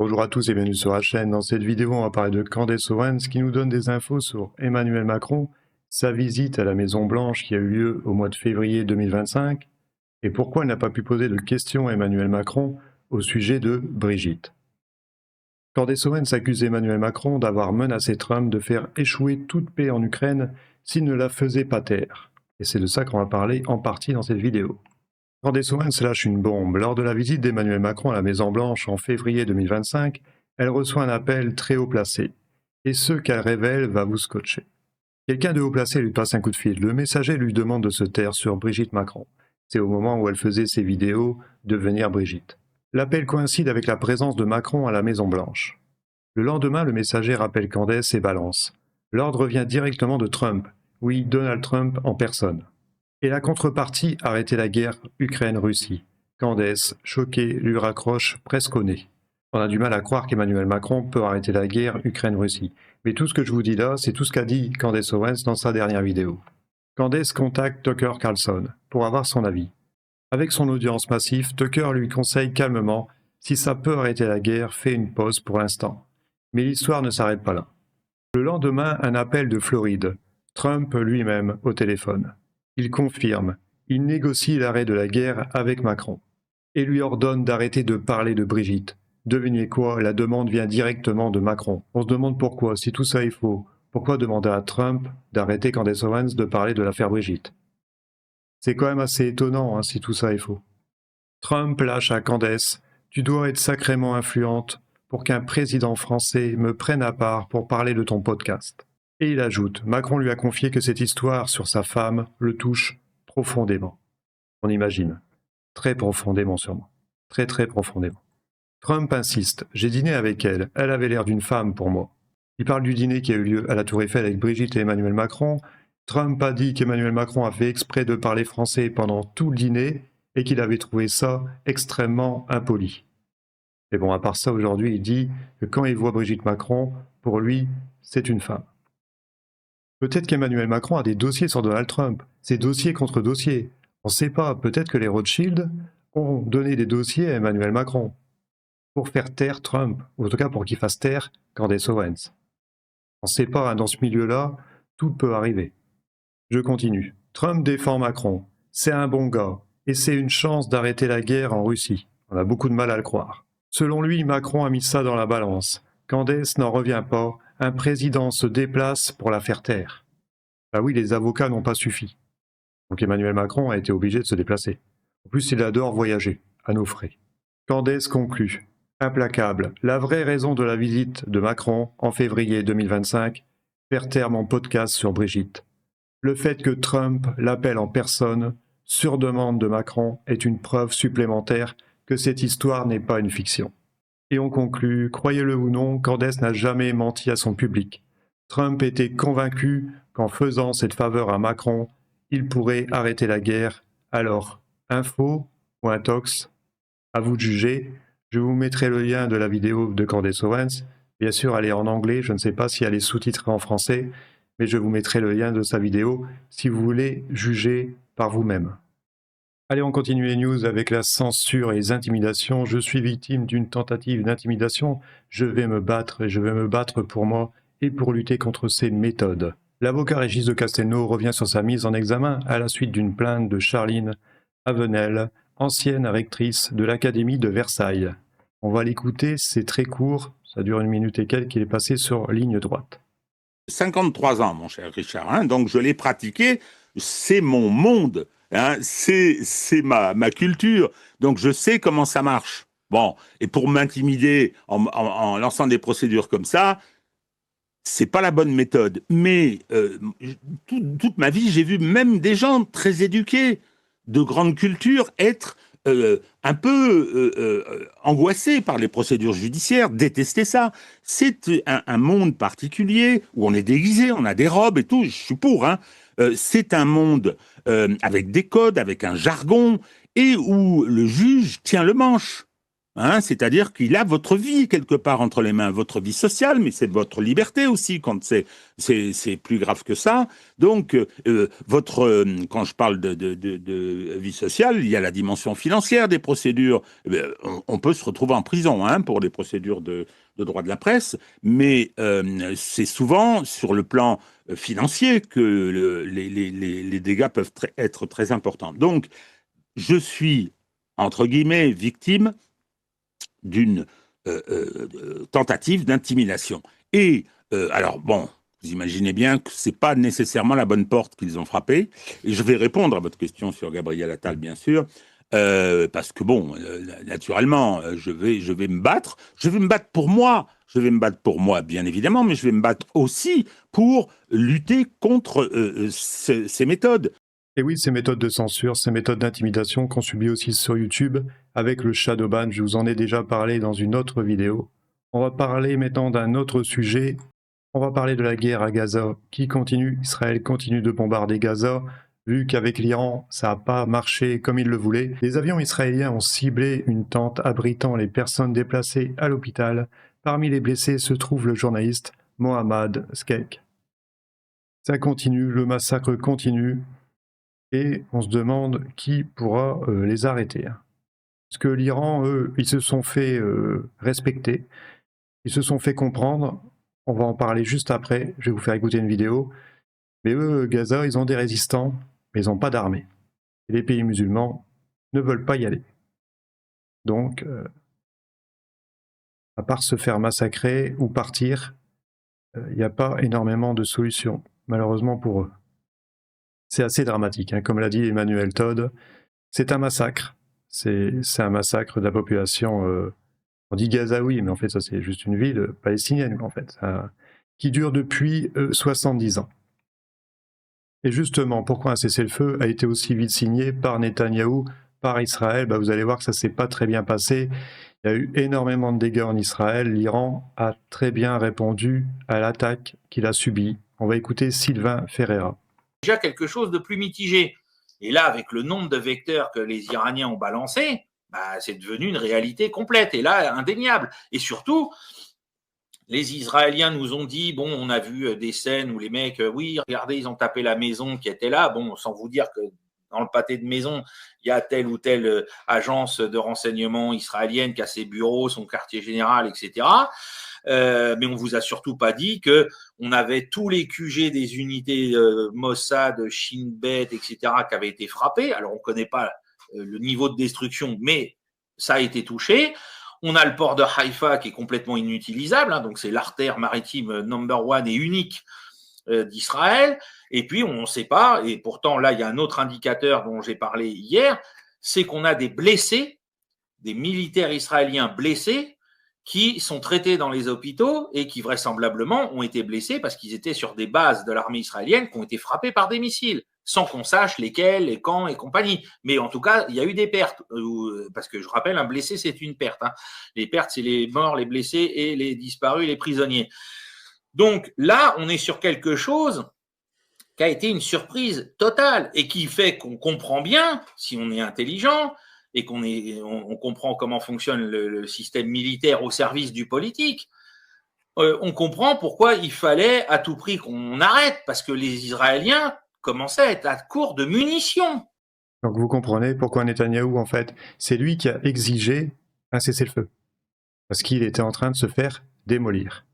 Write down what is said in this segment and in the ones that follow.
Bonjour à tous et bienvenue sur la chaîne. Dans cette vidéo, on va parler de Candace Owens qui nous donne des infos sur Emmanuel Macron, sa visite à la Maison Blanche qui a eu lieu au mois de février 2025 et pourquoi elle n'a pas pu poser de questions à Emmanuel Macron au sujet de Brigitte. Candace Owens accuse Emmanuel Macron d'avoir menacé Trump de faire échouer toute paix en Ukraine s'il ne la faisait pas taire. Et c'est de ça qu'on va parler en partie dans cette vidéo. Candace Owens lâche une bombe. Lors de la visite d'Emmanuel Macron à la Maison-Blanche en février 2025, elle reçoit un appel très haut placé. Et ce qu'elle révèle va vous scotcher. Quelqu'un de haut placé lui passe un coup de fil. Le messager lui demande de se taire sur Brigitte Macron. C'est au moment où elle faisait ses vidéos devenir Brigitte. L'appel coïncide avec la présence de Macron à la Maison-Blanche. Le lendemain, le messager rappelle Candace et balance. L'ordre vient directement de Trump. Oui, Donald Trump en personne. Et la contrepartie, arrêter la guerre Ukraine-Russie. Candace, choquée, lui raccroche presque au nez. On a du mal à croire qu'Emmanuel Macron peut arrêter la guerre Ukraine-Russie. Mais tout ce que je vous dis là, c'est tout ce qu'a dit Candace Owens dans sa dernière vidéo. Candace contacte Tucker Carlson pour avoir son avis. Avec son audience massive, Tucker lui conseille calmement, si ça peut arrêter la guerre, fais une pause pour l'instant. Mais l'histoire ne s'arrête pas là. Le lendemain, un appel de Floride. Trump lui-même au téléphone. Il confirme, il négocie l'arrêt de la guerre avec Macron et lui ordonne d'arrêter de parler de Brigitte. Devinez quoi, la demande vient directement de Macron. On se demande pourquoi, si tout ça est faux, pourquoi demander à Trump d'arrêter Candace Owens de parler de l'affaire Brigitte? C'est quand même assez étonnant si tout ça est faux. Trump lâche à Candace, tu dois être sacrément influente pour qu'un président français me prenne à part pour parler de ton podcast. Et il ajoute, Macron lui a confié que cette histoire sur sa femme le touche profondément. On imagine. Très profondément sûrement. Très très profondément. Trump insiste, j'ai dîné avec elle, elle avait l'air d'une femme pour moi. Il parle du dîner qui a eu lieu à la Tour Eiffel avec Brigitte et Emmanuel Macron. Trump a dit qu'Emmanuel Macron a fait exprès de parler français pendant tout le dîner et qu'il avait trouvé ça extrêmement impoli. Mais bon, à part ça, aujourd'hui, il dit que quand il voit Brigitte Macron, pour lui, c'est une femme. Peut-être qu'Emmanuel Macron a des dossiers sur Donald Trump, c'est dossier contre dossier. On ne sait pas, peut-être que les Rothschild ont donné des dossiers à Emmanuel Macron pour faire taire Trump, ou en tout cas pour qu'il fasse taire Candace Owens. On ne sait pas, dans ce milieu-là, tout peut arriver. Je continue. Trump défend Macron. C'est un bon gars, et c'est une chance d'arrêter la guerre en Russie. On a beaucoup de mal à le croire. Selon lui, Macron a mis ça dans la balance. Candace n'en revient pas, un président se déplace pour la faire taire. Ah oui, les avocats n'ont pas suffi. Donc Emmanuel Macron a été obligé de se déplacer. En plus, il adore voyager, à nos frais. Candace conclut. Implacable. La vraie raison de la visite de Macron en février 2025, faire taire mon podcast sur Brigitte. Le fait que Trump l'appelle en personne, sur demande de Macron, est une preuve supplémentaire que cette histoire n'est pas une fiction. Et on conclut, croyez-le ou non, Candace n'a jamais menti à son public. Trump était convaincu qu'en faisant cette faveur à Macron, il pourrait arrêter la guerre. Alors, info ou intox? À vous de juger. Je vous mettrai le lien de la vidéo de Candace Owens. Bien sûr, elle est en anglais, je ne sais pas si elle est sous-titrée en français, mais je vous mettrai le lien de sa vidéo si vous voulez juger par vous-même. Allez, on continue les news avec la censure et les intimidations. Je suis victime d'une tentative d'intimidation. Je vais me battre et je vais me battre pour moi et pour lutter contre ces méthodes. L'avocat Régis de Castelnau revient sur sa mise en examen à la suite d'une plainte de Charline Avenel, ancienne rectrice de l'Académie de Versailles. On va l'écouter, c'est très court, ça dure 1 minute et quelques, il est passé sur ligne droite. 53 ans, mon cher Richard, donc je l'ai pratiqué, c'est mon monde, c'est ma culture, donc je sais comment ça marche. Bon, et pour m'intimider en lançant des procédures comme ça, c'est pas la bonne méthode. Mais toute ma vie, j'ai vu même des gens très éduqués, de grande culture, être un peu angoissés par les procédures judiciaires, détester ça. C'est un monde particulier où on est déguisé, on a des robes et tout, je suis pour. C'est un monde avec des codes, avec un jargon, et où le juge tient le manche. Hein, c'est-à-dire qu'il a votre vie quelque part entre les mains, votre vie sociale, mais c'est votre liberté aussi quand c'est plus grave que ça. Donc, quand je parle de vie sociale, il y a la dimension financière des procédures. On peut se retrouver en prison hein, pour les procédures de droit de la presse, mais c'est souvent sur le plan financier que les dégâts peuvent être très importants. Donc, je suis, entre guillemets, victime d'une tentative d'intimidation. Et alors bon, vous imaginez bien que c'est pas nécessairement la bonne porte qu'ils ont frappée. Et je vais répondre à votre question sur Gabriel Attal, bien sûr, parce que bon, naturellement, je vais me battre. Je vais me battre pour moi. Je vais me battre pour moi, bien évidemment, mais je vais me battre aussi pour lutter contre ces méthodes. Et oui, ces méthodes de censure, ces méthodes d'intimidation qu'on subit aussi sur YouTube avec le shadowban, je vous en ai déjà parlé dans une autre vidéo. On va parler maintenant d'un autre sujet. On va parler de la guerre à Gaza qui continue. Israël continue de bombarder Gaza, vu qu'avec l'Iran, ça n'a pas marché comme il le voulait. Les avions israéliens ont ciblé une tente abritant les personnes déplacées à l'hôpital. Parmi les blessés se trouve le journaliste Mohammad Skeik. Ça continue, le massacre continue. Et on se demande qui pourra les arrêter. Parce que l'Iran, eux, ils se sont fait respecter, ils se sont fait comprendre, on va en parler juste après, je vais vous faire écouter une vidéo, mais eux, Gaza, ils ont des résistants, mais ils n'ont pas d'armée. Et les pays musulmans ne veulent pas y aller. Donc, à part se faire massacrer ou partir, il n'y a pas énormément de solutions, malheureusement pour eux. C'est assez dramatique, hein. Comme l'a dit Emmanuel Todd, c'est un massacre. C'est un massacre de la population. On dit Gazaoui, mais en fait, ça c'est juste une ville palestinienne, en fait, qui dure depuis 70 ans. Et justement, pourquoi un cessez-le-feu a été aussi vite signé par Netanyahou, par Israël? Vous allez voir que ça s'est pas très bien passé. Il y a eu énormément de dégâts en Israël. L'Iran a très bien répondu à l'attaque qu'il a subie. On va écouter Sylvain Ferreira. Déjà quelque chose de plus mitigé. Et là, avec le nombre de vecteurs que les Iraniens ont balancés, c'est devenu une réalité complète et là, indéniable. Et surtout, les Israéliens nous ont dit, bon, on a vu des scènes où les mecs, oui, regardez, ils ont tapé la maison qui était là. Bon, sans vous dire que dans le pâté de maison, il y a telle ou telle agence de renseignement israélienne qui a ses bureaux, son quartier général, etc. Mais on vous a surtout pas dit que on avait tous les QG des unités Mossad, Shin Bet, etc. qui avaient été frappés. Alors on connaît pas le niveau de destruction, mais ça a été touché. On a le port de Haïfa qui est complètement inutilisable, hein, donc c'est l'artère maritime number one et unique d'Israël. Et puis on ne sait pas, et pourtant là il y a un autre indicateur dont j'ai parlé hier, c'est qu'on a des blessés, des militaires israéliens blessés qui sont traités dans les hôpitaux et qui vraisemblablement ont été blessés parce qu'ils étaient sur des bases de l'armée israélienne qui ont été frappées par des missiles, sans qu'on sache lesquels, les quand et compagnie. Mais en tout cas, il y a eu des pertes, parce que je rappelle, un blessé, c'est une perte. Hein. Les pertes, c'est les morts, les blessés et les disparus, les prisonniers. Donc là, on est sur quelque chose qui a été une surprise totale et qui fait qu'on comprend bien, si on est intelligent, et on comprend comment fonctionne le système militaire au service du politique, on comprend pourquoi il fallait à tout prix qu'on arrête, parce que les Israéliens commençaient à être à court de munitions. Donc vous comprenez pourquoi Netanyahou, en fait, c'est lui qui a exigé un cessez-le-feu. Parce qu'il était en train de se faire démolir.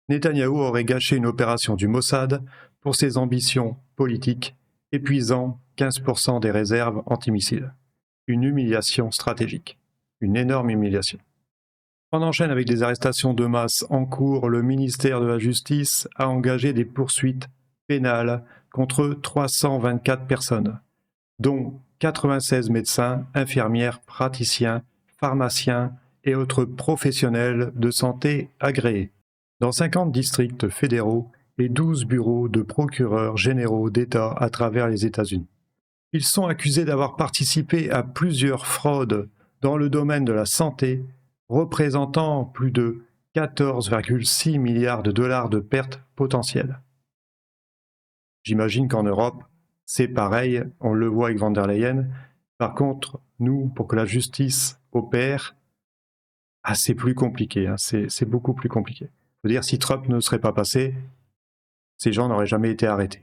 Netanyahou aurait gâché une opération du Mossad pour ses ambitions politiques, épuisant 15% des réserves antimissiles. Une humiliation stratégique. Une énorme humiliation. On enchaîne avec des arrestations de masse en cours. Le ministère de la Justice a engagé des poursuites pénales contre 324 personnes, dont 96 médecins, infirmières, praticiens, pharmaciens et autres professionnels de santé agréés, dans 50 districts fédéraux et 12 bureaux de procureurs généraux d'État à travers les États-Unis. Ils sont accusés d'avoir participé à plusieurs fraudes dans le domaine de la santé, représentant plus de 14,6 milliards de dollars de pertes potentielles. J'imagine qu'en Europe, c'est pareil, on le voit avec Van der Leyen. Par contre, nous, pour que la justice opère, Ah, c'est plus compliqué, hein, c'est beaucoup plus compliqué. Je veux dire, si Trump ne serait pas passé, ces gens n'auraient jamais été arrêtés.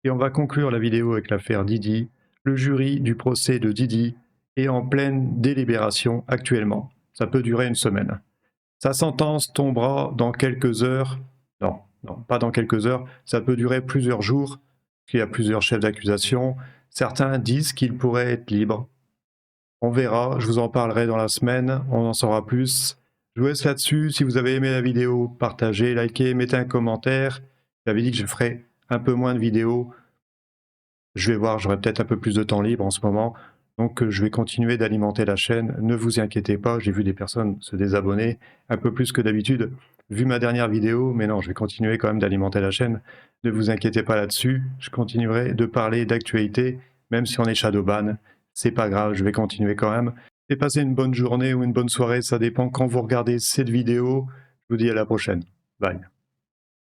Et on va conclure la vidéo avec l'affaire Didi. Le jury du procès de Didi est en pleine délibération actuellement. Ça peut durer une semaine. Sa sentence tombera dans quelques heures. Non, pas dans quelques heures. Ça peut durer plusieurs jours, parce qu'il y a plusieurs chefs d'accusation. Certains disent qu'il pourrait être libre. On verra, je vous en parlerai dans la semaine, on en saura plus. Je vous laisse là-dessus. Si vous avez aimé la vidéo, partagez, likez, mettez un commentaire. J'avais dit que je ferais un peu moins de vidéos. Je vais voir, j'aurai peut-être un peu plus de temps libre en ce moment. Donc je vais continuer d'alimenter la chaîne. Ne vous inquiétez pas, j'ai vu des personnes se désabonner un peu plus que d'habitude, vu ma dernière vidéo. Mais non, je vais continuer quand même d'alimenter la chaîne. Ne vous inquiétez pas là-dessus. Je continuerai de parler d'actualité, même si on est shadowban. C'est pas grave, je vais continuer quand même. Et passez une bonne journée ou une bonne soirée, ça dépend quand vous regardez cette vidéo. Je vous dis à la prochaine. Bye.